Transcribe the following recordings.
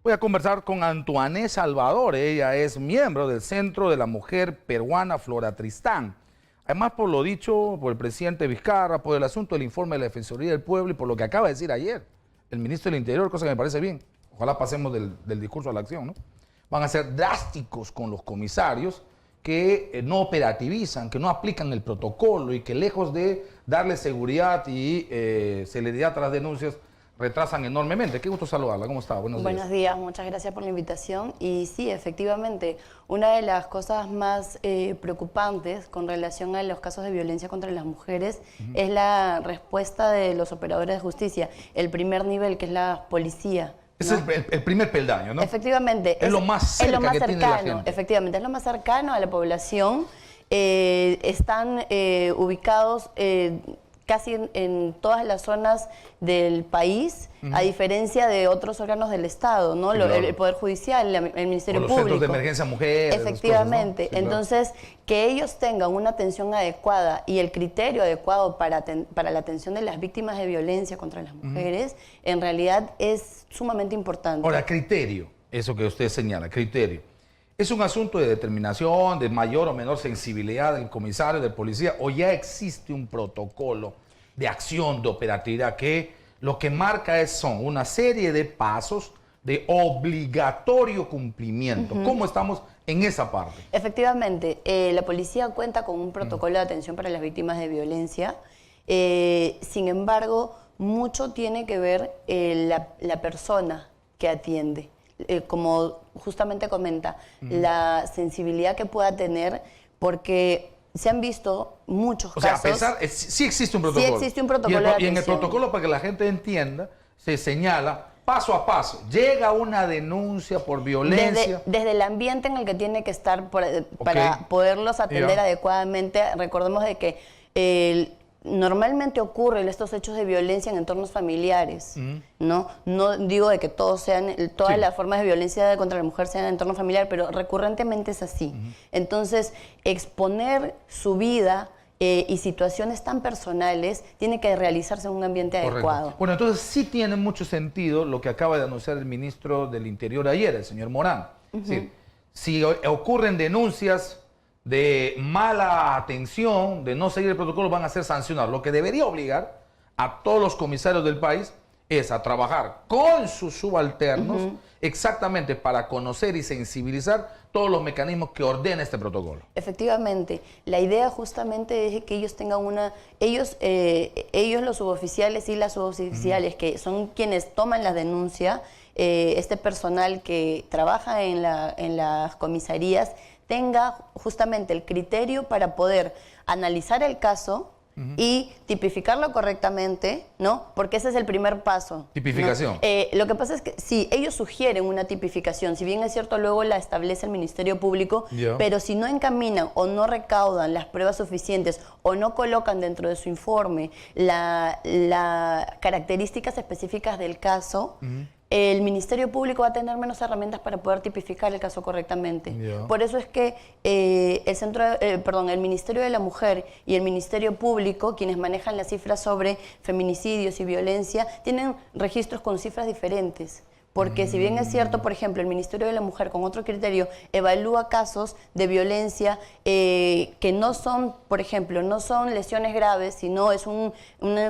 Voy a conversar con Antoine Salvador. Ella es miembro del Centro de la Mujer Peruana Flora Tristán. Además, por lo dicho por el presidente Vizcarra, por el asunto del informe de la Defensoría del Pueblo y por lo que acaba de decir ayer el ministro del Interior, cosa que me parece bien. Ojalá pasemos del discurso a la acción, ¿no? Van a ser drásticos con los comisarios que no operativizan, que no aplican el protocolo y que lejos de darle seguridad y celeridad a las denuncias, retrasan enormemente. Qué gusto saludarla. ¿Cómo está? Buenos días, muchas gracias por la invitación. Y sí, efectivamente, una de las cosas más preocupantes con relación a los casos de violencia contra las mujeres es la respuesta de los operadores de justicia, el primer nivel, que es la policía. ¿No? Es el primer peldaño, ¿no? Efectivamente. Es lo más cerca que tiene la gente. Efectivamente, es lo más cercano a la población. Están ubicados casi en todas las zonas del país, a diferencia de otros órganos del Estado, ¿no? Claro. El Poder Judicial, el Ministerio Público. Los centros de emergencia mujeres. Efectivamente. Cosas, ¿no? Sí, entonces, claro, que ellos tengan una atención adecuada y el criterio adecuado para la atención de las víctimas de violencia contra las mujeres, en realidad es sumamente importante. Ahora, criterio, eso que usted señala, criterio. ¿Es un asunto de determinación, de mayor o menor sensibilidad del comisario, del policía, o ya existe un protocolo de acción, de operatividad, que lo que marca son una serie de pasos de obligatorio cumplimiento? ¿Cómo estamos en esa parte? Efectivamente, la policía cuenta con un protocolo de atención para las víctimas de violencia. Sin embargo, mucho tiene que ver la persona que atiende. Como justamente comenta, la sensibilidad que pueda tener, porque se han visto muchos casos. O sea, sí existe un protocolo. Sí existe un protocolo de atención. Y en el protocolo, para que la gente entienda, se señala paso a paso. Llega una denuncia por violencia. Desde el ambiente en el que tiene que estar para poderlos atender adecuadamente. Recordemos de que normalmente ocurren estos hechos de violencia en entornos familiares, ¿no? No digo de que todas las formas de violencia contra la mujer sean en entorno familiar, pero recurrentemente es así. Entonces, exponer su vida y situaciones tan personales tiene que realizarse en un ambiente adecuado. Bueno, entonces sí tiene mucho sentido lo que acaba de anunciar el ministro del Interior ayer, el señor Morán. Sí, si ocurren denuncias de mala atención, de no seguir el protocolo, van a ser sancionados. Lo que debería obligar a todos los comisarios del país es a trabajar con sus subalternos exactamente para conocer y sensibilizar todos los mecanismos que ordena este protocolo. Efectivamente, la idea justamente es que ellos tengan ellos los suboficiales y las suboficiales, que son quienes toman la denuncia, este personal que trabaja en las comisarías, tenga justamente el criterio para poder analizar el caso y tipificarlo correctamente, ¿no? Porque ese es el primer paso. Tipificación. ¿No? Lo que pasa es que sí, ellos sugieren una tipificación, si bien es cierto, luego la establece el Ministerio Público, pero si no encaminan o no recaudan las pruebas suficientes o no colocan dentro de su informe las características específicas del caso, el Ministerio Público va a tener menos herramientas para poder tipificar el caso correctamente. Por eso es que el Ministerio de la Mujer y el Ministerio Público, quienes manejan las cifras sobre feminicidios y violencia, tienen registros con cifras diferentes. Porque si bien es cierto, por ejemplo, el Ministerio de la Mujer con otro criterio evalúa casos de violencia que no son, por ejemplo, no son lesiones graves, sino es un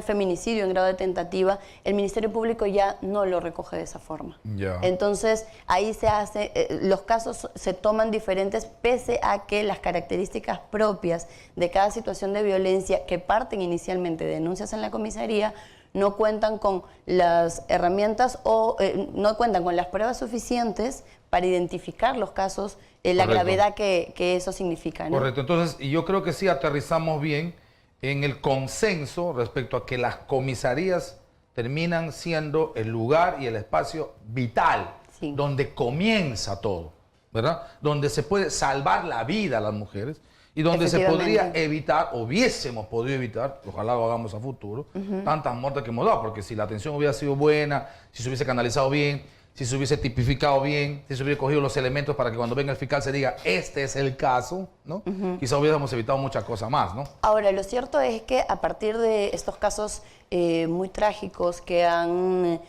feminicidio en grado de tentativa, el Ministerio Público ya no lo recoge de esa forma. Entonces, ahí se hace, los casos se toman diferentes pese a que las características propias de cada situación de violencia que parten inicialmente de denuncias en la comisaría no cuentan con las herramientas o no cuentan con las pruebas suficientes para identificar los casos, la gravedad que eso significa, ¿no? Correcto. Entonces, yo creo que sí aterrizamos bien en el consenso respecto a que las comisarías terminan siendo el lugar y el espacio vital, donde comienza todo, ¿verdad? Donde se puede salvar la vida a las mujeres y donde se podría evitar, hubiésemos podido evitar, ojalá lo hagamos a futuro, tantas muertes que hemos dado, porque si la atención hubiera sido buena, si se hubiese canalizado bien, si se hubiese tipificado bien, si se hubiese cogido los elementos para que cuando venga el fiscal se diga, este es el caso, ¿no? Quizá hubiéramos evitado muchas cosas más, ¿no? Ahora, lo cierto es que a partir de estos casos muy trágicos que han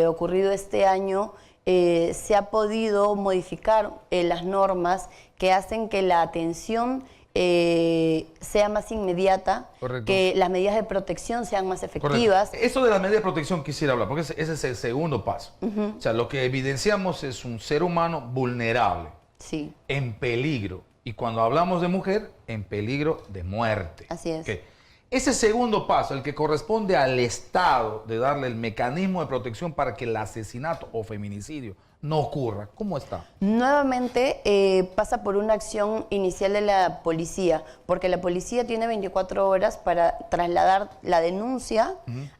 ocurrido este año, se ha podido modificar las normas que hacen que la atención sea más inmediata, Correcto. que las medidas de protección sean más efectivas. Correcto. Eso de las medidas de protección quisiera hablar, porque ese es el segundo paso. O sea, lo que evidenciamos es un ser humano vulnerable, Sí. en peligro. Y cuando hablamos de mujer, en peligro de muerte. Así es. Okay. Ese segundo paso, el que corresponde al Estado de darle el mecanismo de protección para que el asesinato o feminicidio no ocurra, ¿cómo está? Nuevamente pasa por una acción inicial de la policía, porque la policía tiene 24 horas para trasladar la denuncia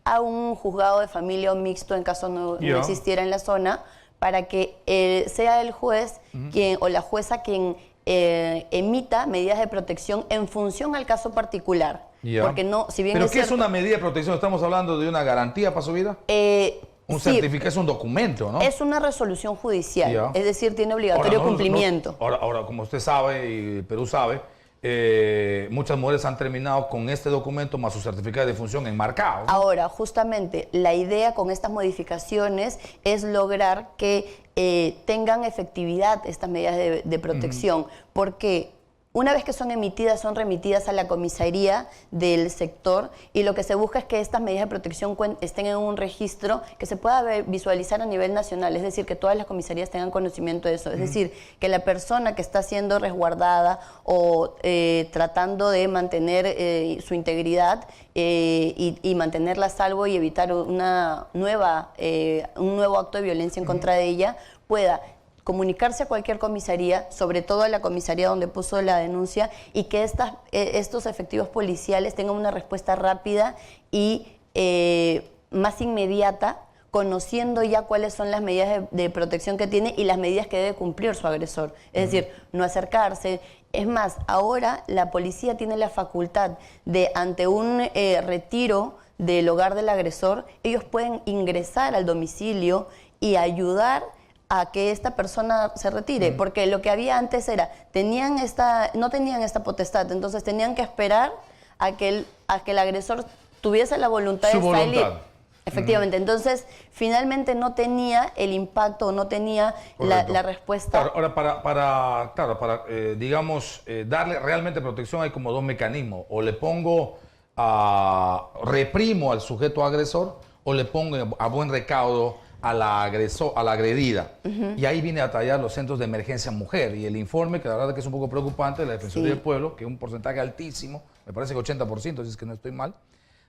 a un juzgado de familia o mixto en caso no existiera en la zona, para que sea el juez quien, o la jueza quien emita medidas de protección en función al caso particular. Porque no, si bien ¿Pero es qué es una medida de protección? ¿Estamos hablando de una garantía para su vida? Un certificado, es un documento, ¿no? Es una resolución judicial, es decir, tiene obligatorio cumplimiento. Ahora, como usted sabe y Perú sabe, muchas mujeres han terminado con este documento más su certificado de defunción enmarcado, ¿no? Ahora, justamente, la idea con estas modificaciones es lograr que tengan efectividad estas medidas de protección, porque una vez que son emitidas, son remitidas a la comisaría del sector, y lo que se busca es que estas medidas de protección estén en un registro que se pueda visualizar a nivel nacional, es decir, que todas las comisarías tengan conocimiento de eso, es decir, que la persona que está siendo resguardada o tratando de mantener su integridad y mantenerla a salvo y evitar un nuevo acto de violencia en contra de ella, pueda comunicarse a cualquier comisaría, sobre todo a la comisaría donde puso la denuncia, y que estos efectivos policiales tengan una respuesta rápida y más inmediata, conociendo ya cuáles son las medidas de protección que tiene y las medidas que debe cumplir su agresor. Es decir, no acercarse. Es más, ahora la policía tiene la facultad de, ante un retiro del hogar del agresor, ellos pueden ingresar al domicilio y ayudar a que esta persona se retire, porque lo que había antes era, no tenían esta potestad, entonces tenían que esperar a que el agresor tuviese la voluntad de salir. Efectivamente, entonces finalmente no tenía el impacto, no tenía la respuesta. Ahora, para digamos, darle realmente protección hay como dos mecanismos, o le pongo, reprimo al sujeto agresor, o le pongo a buen recaudo a la agredida. Y ahí viene a tallar los centros de emergencia mujer. Y el informe, que la verdad que es un poco preocupante, de la Defensoría del Pueblo, que es un porcentaje altísimo, me parece que 80%, si es que no estoy mal,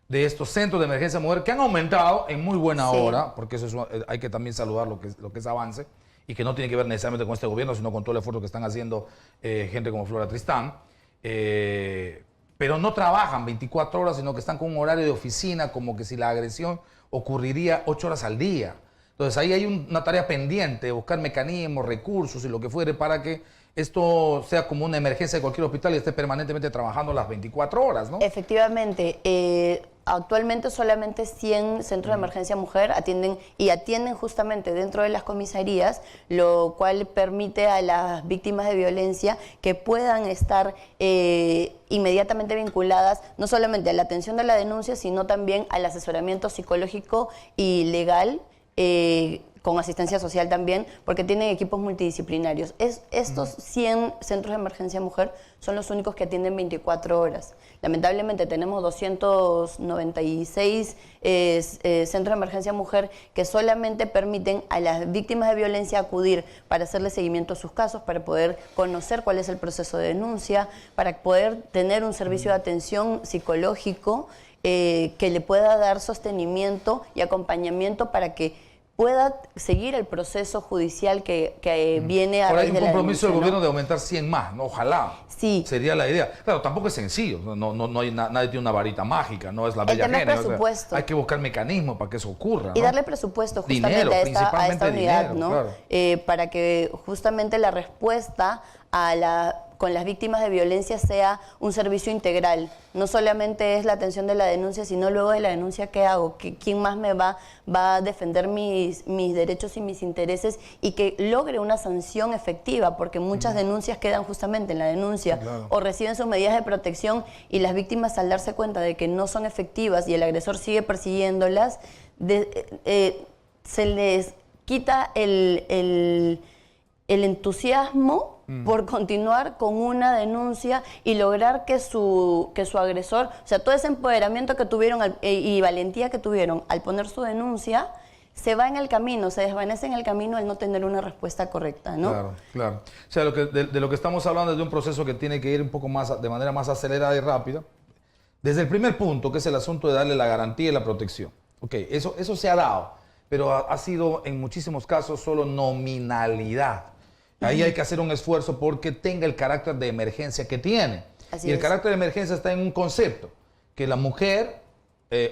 de estos centros de emergencia mujer, que han aumentado en muy buena hora, porque eso hay que también saludar lo que es avance, y que no tiene que ver necesariamente con este gobierno, sino con todo el esfuerzo que están haciendo gente como Flora Tristán. Pero no trabajan 24 horas, sino que están con un horario de oficina, como que si la agresión ocurriría 8 horas al día. Entonces ahí hay una tarea pendiente, buscar mecanismos, recursos y lo que fuere para que esto sea como una emergencia de cualquier hospital y esté permanentemente trabajando las 24 horas, ¿no? Efectivamente. Actualmente solamente 100 centros de emergencia mujer atienden justamente dentro de las comisarías, lo cual permite a las víctimas de violencia que puedan estar inmediatamente vinculadas no solamente a la atención de la denuncia, sino también al asesoramiento psicológico y legal, con asistencia social también, porque tienen equipos multidisciplinarios. Estos 100 centros de emergencia mujer son los únicos que atienden 24 horas. Lamentablemente tenemos 296 centros de emergencia mujer que solamente permiten a las víctimas de violencia acudir para hacerle seguimiento a sus casos, para poder conocer cuál es el proceso de denuncia, para poder tener un servicio de atención psicológico que le pueda dar sostenimiento y acompañamiento para que pueda seguir el proceso judicial que viene a Ahora raíz hay un de la compromiso denuncia, del ¿no? gobierno de aumentar 100 más, ¿no? Ojalá. Sí. Sería la idea. Claro, tampoco es sencillo, no hay nadie tiene una varita mágica, no es la bella tema es genia. presupuesto. O sea, hay que buscar mecanismos para que eso ocurra, Y ¿no? darle presupuesto justamente Dinero, a principalmente esta unidad, dinero, ¿no? claro. Para que justamente la respuesta a la con las víctimas de violencia sea un servicio integral. No solamente es la atención de la denuncia, sino luego de la denuncia, ¿qué hago? ¿Quién más me va a defender mis derechos y mis intereses? Y que logre una sanción efectiva, porque muchas denuncias quedan justamente en la denuncia, claro, o reciben sus medidas de protección y las víctimas, al darse cuenta de que no son efectivas y el agresor sigue persiguiéndolas, se les quita el entusiasmo por continuar con una denuncia y lograr que su agresor, o sea, todo ese empoderamiento que tuvieron y valentía que tuvieron al poner su denuncia, se va en el camino, se desvanece en el camino al no tener una respuesta correcta, ¿no? Claro, claro. O sea, de lo que estamos hablando es de un proceso que tiene que ir un poco más, de manera más acelerada y rápida. Desde el primer punto, que es el asunto de darle la garantía y la protección. Ok, eso se ha dado, pero ha sido en muchísimos casos solo nominalidad. Ahí hay que hacer un esfuerzo porque tenga el carácter de emergencia que tiene. Así y el es. carácter de emergencia está en un concepto, que la mujer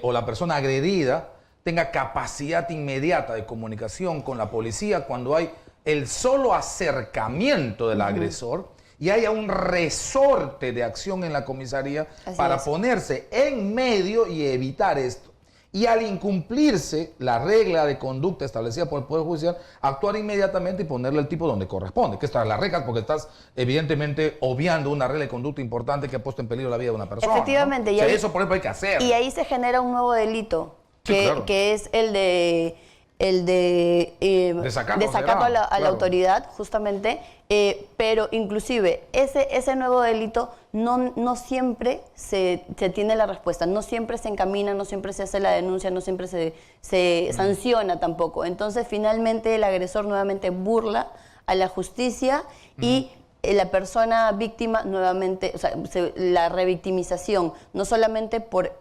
o la persona agredida tenga capacidad inmediata de comunicación con la policía cuando hay el solo acercamiento del agresor y haya un resorte de acción en la comisaría para ponerse en medio y evitar esto. Y al incumplirse la regla de conducta establecida por el Poder Judicial, actuar inmediatamente y ponerle el tipo donde corresponde, que es tras las reglas, porque estás evidentemente obviando una regla de conducta importante que ha puesto en peligro la vida de una persona. Efectivamente. ¿No? O sea, eso, por ejemplo, hay que hacer. Y ahí se genera un nuevo delito, sí, claro, que es el de desacato a la autoridad, justamente, pero inclusive ese nuevo delito no siempre se tiene la respuesta, no siempre se encamina, no siempre se hace la denuncia, no siempre se sanciona tampoco. Entonces, finalmente, el agresor nuevamente burla a la justicia y la persona víctima nuevamente, o sea, la revictimización, no solamente por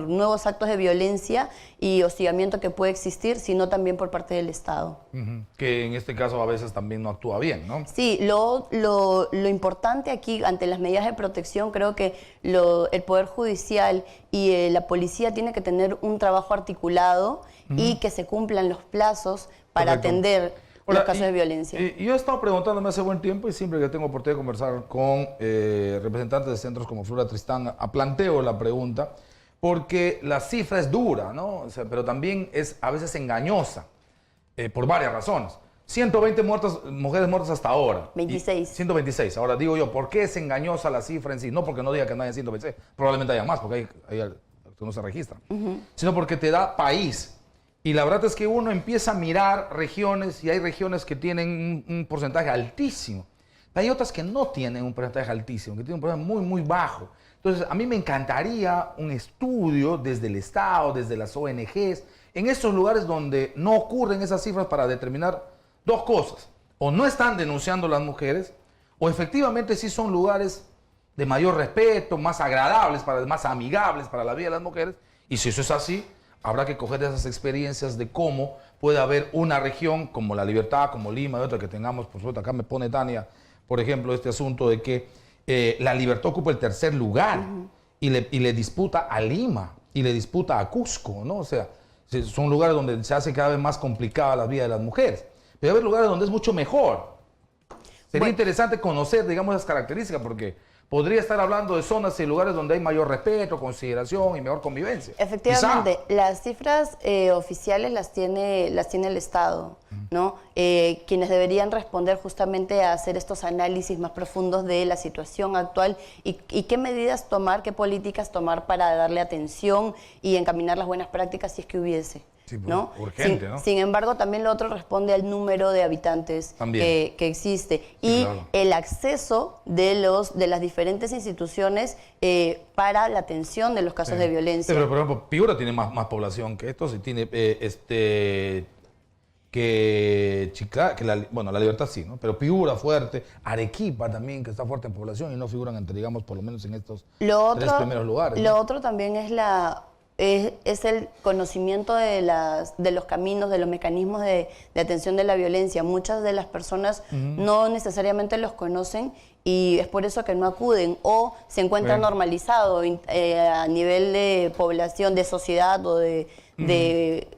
nuevos actos de violencia y hostigamiento que puede existir, sino también por parte del Estado. Que en este caso a veces también no actúa bien, ¿no? Sí, lo importante aquí, ante las medidas de protección, creo que el Poder Judicial y la policía tienen que tener un trabajo articulado y que se cumplan los plazos para atender los casos de violencia. Yo he estado preguntándome hace buen tiempo y siempre que tengo oportunidad de conversar con representantes de centros como Flora Tristán, planteo la pregunta, porque la cifra es dura, ¿no? O sea, pero también es a veces engañosa, por varias razones. 120 mujeres muertas hasta ahora. 26. 126. Ahora digo yo, ¿por qué es engañosa la cifra en sí? No porque no diga que no haya 126, probablemente haya más, porque hay que no se registran, sino porque te da país. Y la verdad es que uno empieza a mirar regiones y hay regiones que tienen un porcentaje altísimo. Pero hay otras que no tienen un porcentaje altísimo, que tienen un porcentaje muy, muy bajo. Entonces, a mí me encantaría un estudio desde el Estado, desde las ONGs, en estos lugares donde no ocurren esas cifras para determinar dos cosas. O no están denunciando las mujeres, o efectivamente sí son lugares de mayor respeto, más agradables, más amigables para la vida de las mujeres. Y si eso es así, habrá que coger esas experiencias de cómo puede haber una región como La Libertad, como Lima, y otra que tengamos, por supuesto, acá me pone Tania, por ejemplo, este asunto de que La Libertad ocupa el tercer lugar y le disputa a Lima y le disputa a Cusco, ¿no? O sea, son lugares donde se hace cada vez más complicada la vida de las mujeres. Pero hay lugares donde es mucho mejor. Sería interesante conocer, digamos, esas características, porque podría estar hablando de zonas y lugares donde hay mayor respeto, consideración y mejor convivencia. Efectivamente, las cifras oficiales las tiene el Estado, ¿no? Quienes deberían responder justamente a hacer estos análisis más profundos de la situación actual y qué medidas tomar, qué políticas tomar para darle atención y encaminar las buenas prácticas si es que hubiese. Sí, pues, ¿no? urgente, ¿no? Sin embargo, también lo otro responde al número de habitantes que existe y claro, el acceso de las diferentes instituciones para la atención de los casos de violencia. Sí, pero por ejemplo, Piura tiene más población que estos y tiene La Libertad sí, ¿no? Pero Piura fuerte, Arequipa también, que está fuerte en población y no figuran entre, digamos, por lo menos en estos tres primeros lugares. Lo otro también es el conocimiento de los caminos, de los mecanismos de atención de la violencia. Muchas de las personas no necesariamente los conocen y es por eso que no acuden o se encuentra normalizado a nivel de población, de sociedad o de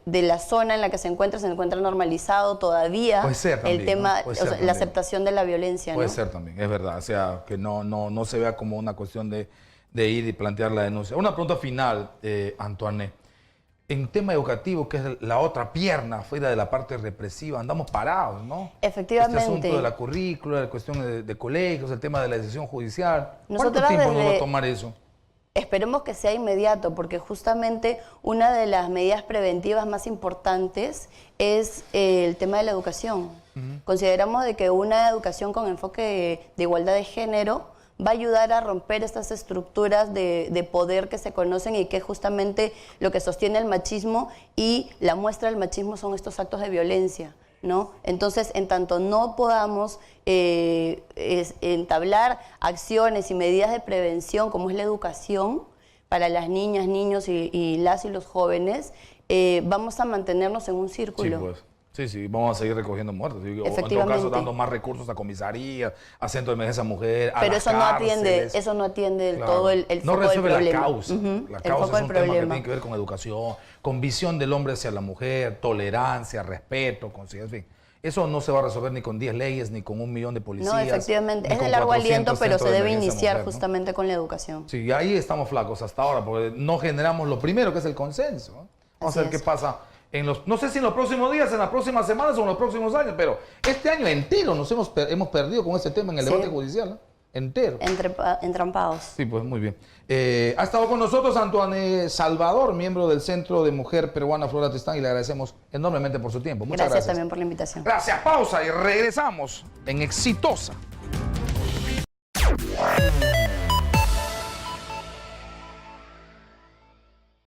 la zona en la que se encuentra normalizado todavía el tema, o sea, la aceptación de la violencia. Puede ser también, es verdad, o sea, que no se vea como una cuestión de ir y plantear la denuncia. Una pregunta final, Antoine. En tema educativo, que es la otra pierna fuera de la parte represiva, andamos parados, ¿no? Efectivamente. Este asunto de la currícula, la cuestión de colegios, el tema de la decisión judicial. ¿Cuánto Nosotros tiempo nos va a tomar eso? Esperemos que sea inmediato, porque justamente una de las medidas preventivas más importantes es el tema de la educación. Consideramos de que una educación con enfoque de igualdad de género va a ayudar a romper estas estructuras de poder que se conocen y que justamente lo que sostiene el machismo y la muestra del machismo son estos actos de violencia, ¿no? Entonces, en tanto no podamos entablar acciones y medidas de prevención como es la educación para las niñas, niños y los jóvenes, vamos a mantenernos en un círculo. Sí, pues. Sí, vamos a seguir recogiendo muertos. En todo caso, dando más recursos a comisaría, a centro de emergencia mujer, a pero las eso cárceles. eso no atiende del todo el foco del problema. No resuelve la causa. La causa es un tema que problema. tiene que ver con educación, con visión del hombre hacia la mujer, tolerancia, respeto, conciencia, en fin. Eso no se va a resolver ni con 10 leyes, ni con 1 millón de policías. No, efectivamente. Es de largo aliento, pero se debe iniciar justamente con la educación. Sí, ahí estamos flacos hasta ahora, porque no generamos lo primero, que es el consenso. Vamos a ver qué pasa. No sé si en los próximos días, en las próximas semanas o en los próximos años, pero este año entero nos hemos perdido con este tema en el debate judicial, ¿no? Entero. Entrampados. Sí, pues muy bien. Ha estado con nosotros Antoine Salvador, miembro del Centro de Mujer Peruana Flora Tristán, y le agradecemos enormemente por su tiempo. Muchas gracias. Gracias también por la invitación. Gracias, pausa y regresamos en Exitosa.